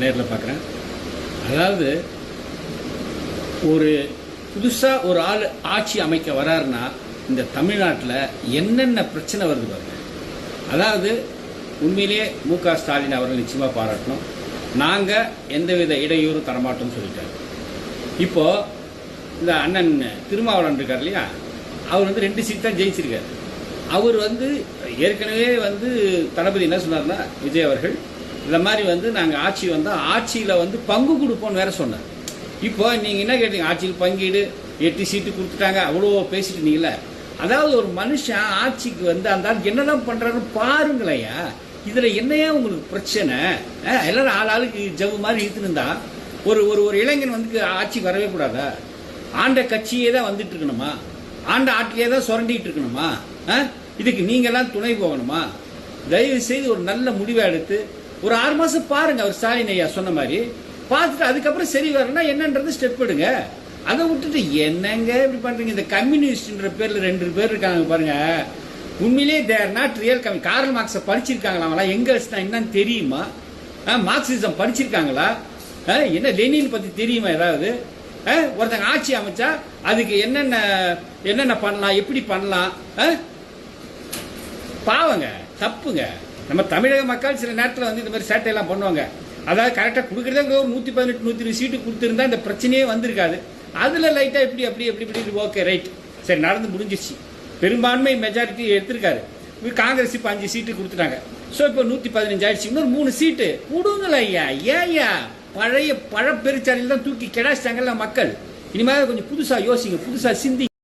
நேரில் பார்க்குறேன். அதாவது ஒரு புதுசாக ஒரு ஆள் ஆட்சி அமைக்க வராருன்னா இந்த தமிழ்நாட்டில் என்னென்ன பிரச்சனை வருது பாருங்க. அதாவது உண்மையிலேயே மு.க. ஸ்டாலின் அவர்கள் நிச்சயமாக பாராட்டணும். நாங்கள் எந்தவித இடையூறும் தரமாட்டோம்னு சொல்லிட்டாரு. இப்போது இந்த அண்ணன் திருமாவளவன் இருக்கார் இல்லையா, அவர் 2 சீட் தான் ஜெயிச்சிருக்காரு. அவர் ஏற்கனவே தளபதி என்ன சொன்னார்னா, விஜய் அவர்கள் இந்த மாதிரி நாங்கள் ஆட்சி வந்தால் ஆட்சியில் பங்கு கொடுப்போம்னு வேற சொன்னார். இப்போ நீங்கள் என்ன கேட்டீங்க, ஆட்சியில் பங்கீடு 8 சீட்டு கொடுத்துட்டாங்க அவ்வளோ பேசிட்டு நீங்கள. அதாவது ஒரு மனுஷன் ஆட்சிக்கு அந்த ஆளுக்கு என்னதான் பண்ணுறாருன்னு பாருங்களையா. இதில் என்னையா உங்களுக்கு பிரச்சனை? எல்லாரும் ஆளுக்கு ஜவு மாதிரி இழுத்துருந்தா ஒரு ஒரு இளைஞன் ஆட்சிக்கு வரவே கூடாதா? ஆண்ட கட்சியே தான் வந்துட்டு இருக்கணுமா? ஆண்ட ஆட்டிலே தான் சுரண்டிட்டு இருக்கணுமா? இதுக்கு நீங்கெல்லாம் துணை போகணுமா? தயவு செய்து ஒரு நல்ல முடிவை எடுத்து ஒரு 6 மாசம் பாருங்க. அவர் ஸ்டாலின் ஐயா சொன்ன மாதிரி பார்த்துட்டு அதுக்கப்புறம் சரி வரனா என்னன்றது ஸ்டெப் எடுங்க. அதை விட்டுட்டு என்னங்க இப்படி பண்றீங்க? இந்த கம்யூனிஸ்ட்ன்ற பேர்ல 2 பேர் இருக்காங்க பாருங்க. உண்மையிலேயே they're not real communist. Karl மார்க்ஸை படிச்சிருக்காங்களா? எங்கெல்ஸ்னா என்னன்னு தெரியுமா? மார்க்சிசம் படிச்சிருக்காங்களா? என்ன லெனின் பத்தி தெரியுமா ஏதாவது? ஒருத்தங்க ஆட்சி அமைச்சா அதுக்கு என்னென்ன பண்ணலாம், எப்படி பண்ணலாம்? பாவங்க, தப்புங்க. நம்ம தமிழக மக்கள் சில நேரத்தில் இந்த மாதிரி சேட்டையெல்லாம் பண்ணுவாங்க. அதாவது கரெக்டாக கொடுக்குறதே ஒரு 118 120 சீட்டு கொடுத்துருந்தா இந்த பிரச்சனையே வந்திருக்காது. அதுல லைட்டா இப்படி ஓகே ரைட் சரி நடந்து முடிஞ்சிச்சு. பெரும்பான்மை மெஜாரிட்டி எடுத்திருக்காரு. காங்கிரஸ் இப்ப 5 சீட்டு கொடுத்துட்டாங்க. ஸோ இப்போ 115 ஆயிடுச்சு. இன்னொரு 3 சீட்டு கொடுங்கல ஐயா. ஏயா பழைய பழப்பெருச்சாலையில் தான் தூக்கி கிடாச்சிட்டாங்கல்ல மக்கள். இனிமேல் கொஞ்சம் புதுசா யோசிங்க, புதுசா சிந்தி.